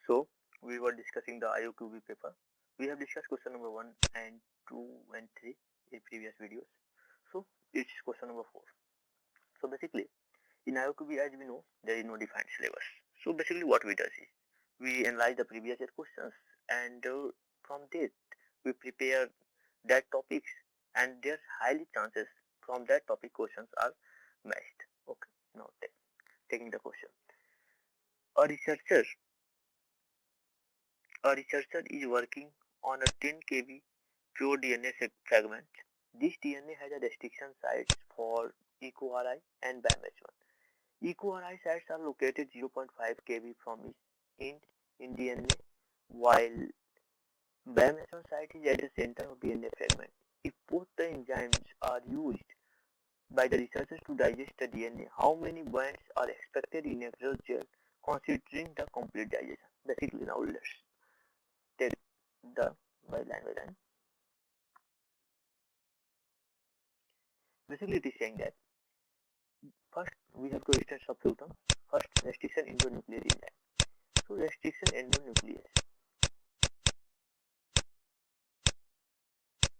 So we were discussing the IOQB paper. We have discussed question number 1 and 2 and 3 in previous videos. So it's question number 4. So basically in IOQB, as we know, there is no defined syllabus. So basically what we do is we analyze the previous year questions and from that we prepare that topics, and there's highly chances from that topic questions are matched. Okay, now taking the question. A researcher is working on a 10 kb pure DNA fragment. This DNA has a restriction sites for EcoRI and BAMH1. EcoRI sites are located 0.5 kb from its end in DNA, while BAMH1 site is at the center of DNA fragment. If both the enzymes are used by the researchers to digest the DNA, how many bands are expected in a cell gel considering the complete digestion? Basically, now let's take the by line. Basically, it is saying that first we have to understand subfield term. First, restriction endonuclease enzyme. So, restriction endonuclease.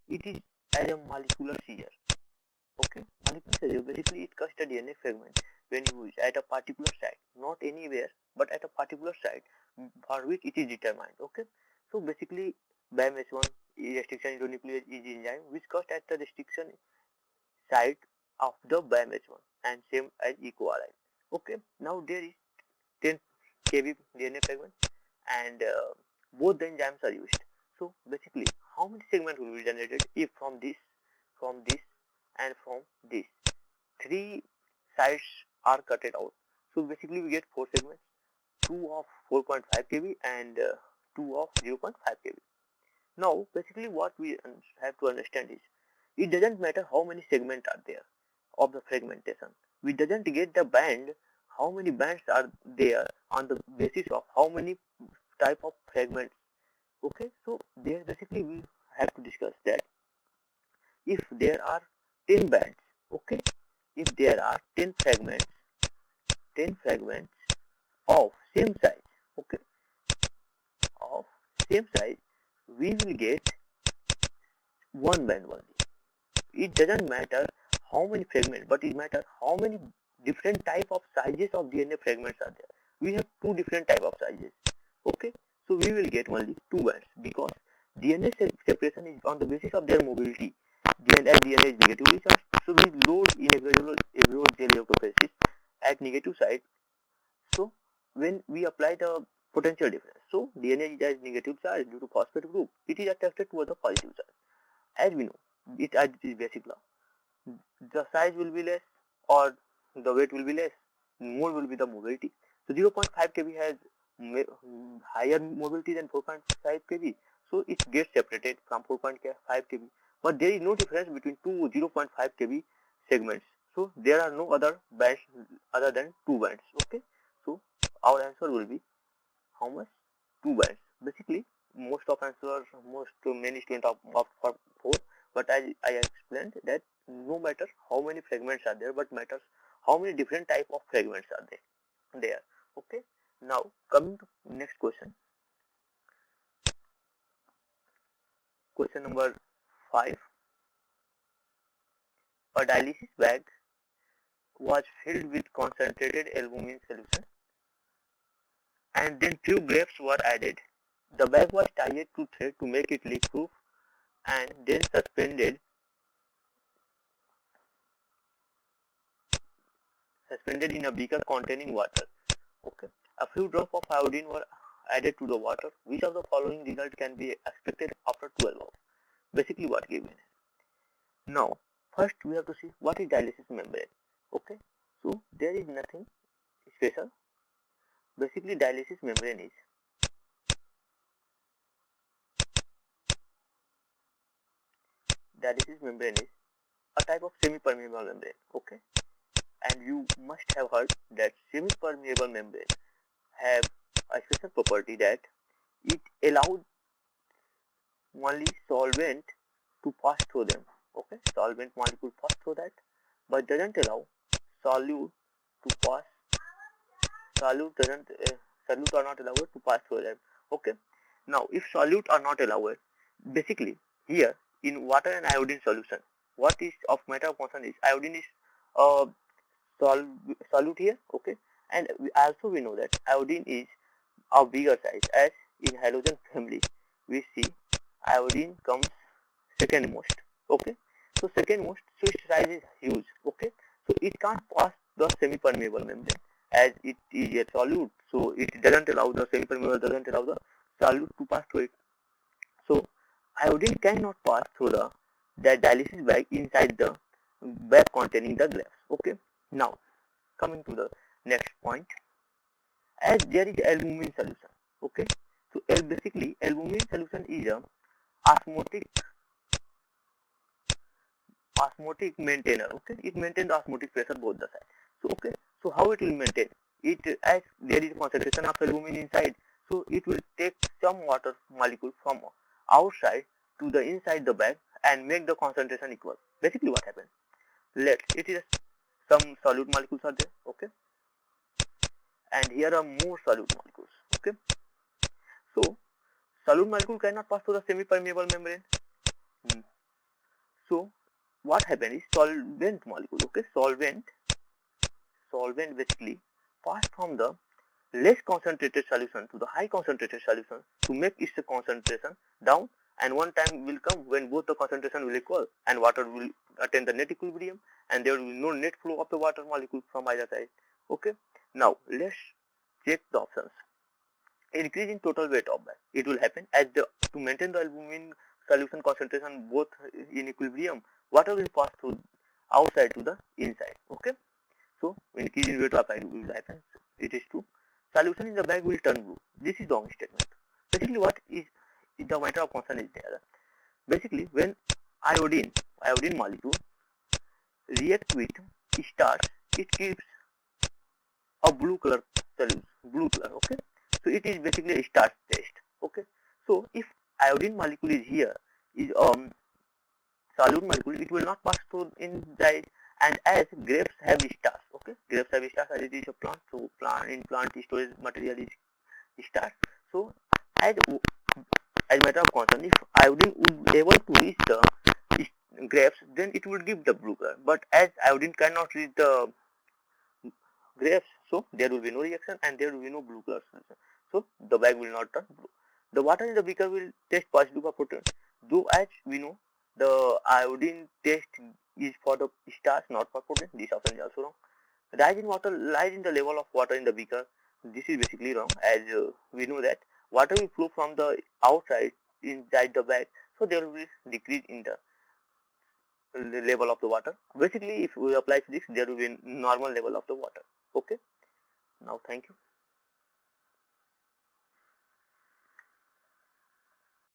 It is as a molecular seizure. Okay, molecular seizure. Basically, it cuts the DNA fragment when used at a particular site, not anywhere, but at a particular site for which it is determined. Okay, so basically, BAMH1 restriction endonuclease is enzyme which cuts at the restriction site of the BAMH1 and same as EcoRI. Okay, now there is 10 kb DNA fragment and both the enzymes are used. So basically, how many segments will be generated if from this, and from this? 3 sites are cutted out. So basically, we get 4 segments, 2 of 4.5 kb and 2 of 0.5 kb. Now, basically, what we have to understand is, it doesn't matter how many segments are there of the fragmentation. We doesn't get the band, how many bands are there on the basis of how many type of fragments. Okay, so there basically we have to discuss that if there are 10 bands, okay, if there are 10 fragments of same size, okay, of same size, we will get one band only. It doesn't matter how many fragments, but it matters how many different type of sizes of DNA fragments are there. We have 2 different type of sizes. Okay, so we will get only 2 bands because DNA separation is on the basis of their mobility. DNA is negatively charged, so we load inevitable gel electrophoresis at negative side. So when we apply the potential difference, so DNA is negative charge due to phosphate group, it is attracted towards the positive charge. As we know, it as it is basic law, the size will be less or the weight will be less, more will be the mobility. So 0.5 kb has higher mobility than 4.5 kb, so it gets separated from 4.5 kb, but there is no difference between two 0.5 kb segments, so there are no other bands other than 2 bands. Okay, so our answer will be how much? 2 bands. Basically, most many students opt for 4, but as I explained that no matter how many fragments are there, but matters how many different type of fragments are there. Okay, now coming to next question. Question number 5. A dialysis bag was filled with concentrated albumin solution and then few grapes were added. The bag was tied to thread to make it leak proof and then suspended in a beaker containing water. Okay, a few drops of iodine were added to the water. Which of the following result can be expected after 12 hours? Basically, what given? Now, first we have to see what is dialysis membrane. Okay, so there is nothing special. Basically, dialysis membrane is a type of semi-permeable membrane. Okay, and you must have heard that semi-permeable membrane have a special property that it allowed only solvent to pass through them. Okay, solvent molecule pass through that, but doesn't allow solute to pass. solute are not allowed to pass through them. Okay. Now, if solute are not allowed, basically here in water and iodine solution, what is of matter of concern is iodine is uh, solute here. Okay, and also we know that iodine is of bigger size, as in halogen family we see iodine comes second most. Okay, so second most, so its size is huge. Okay, so it can't pass the semi-permeable membrane as it is a solute, so it doesn't allow the semi-permeable, doesn't allow the solute to pass through it. So iodine cannot pass through the dialysis bag inside the bag containing the glass. Okay, now coming to the next point, as there is albumin solution. Okay, so basically albumin solution is a osmotic maintainer. Okay, it maintains the osmotic pressure both the sides. So okay, so how it will maintain it, as there is concentration of albumin inside, so it will take some water molecule from outside to the inside the bag and make the concentration equal. Basically what happens, let it is some solute molecules are there. Okay, and here are more solute molecules. Okay, so solute molecule cannot pass through the semi-permeable membrane. So what happens is solvent molecule. Okay, solvent basically pass from the less concentrated solution to the high concentrated solution to make its concentration down, and one time will come when both the concentration will equal and water will attain the net equilibrium and there will be no net flow of the water molecule from either side. Okay, now let's check the options. Increase in total weight of bag, it will happen as to maintain the albumin solution concentration both in equilibrium, water will pass through outside to the inside. Okay, so increase in weight of bag will happen. It is true. Solution in the bag will turn blue. This is the wrong statement. Basically what is the matter of concern is there. Basically when iodine molecule react with starch, it gives a blue color solution, blue color. Okay, so it is basically a starch test. Okay, so if iodine molecule is here, is solute molecule, it will not pass through inside, and as grapes have starch. Okay, grapes have starch as it is a plant, so plant storage material is starch. So as matter of concern, if iodine would be able to reach the grapes, then it will give the blue color, but as iodine cannot reach the grapes, so there will be no reaction and there will be no blue color solution, so the bag will not turn blue. The water in the beaker will test positive for protein, though as we know the iodine test is for the starch, not for protein. This option is also wrong. Rise in the level of water in the beaker, this is basically wrong, as we know that water will flow from the outside inside the bag, so there will be decrease in the level of the water. Basically if we apply physics, there will be normal level of the water. Okay, now thank you.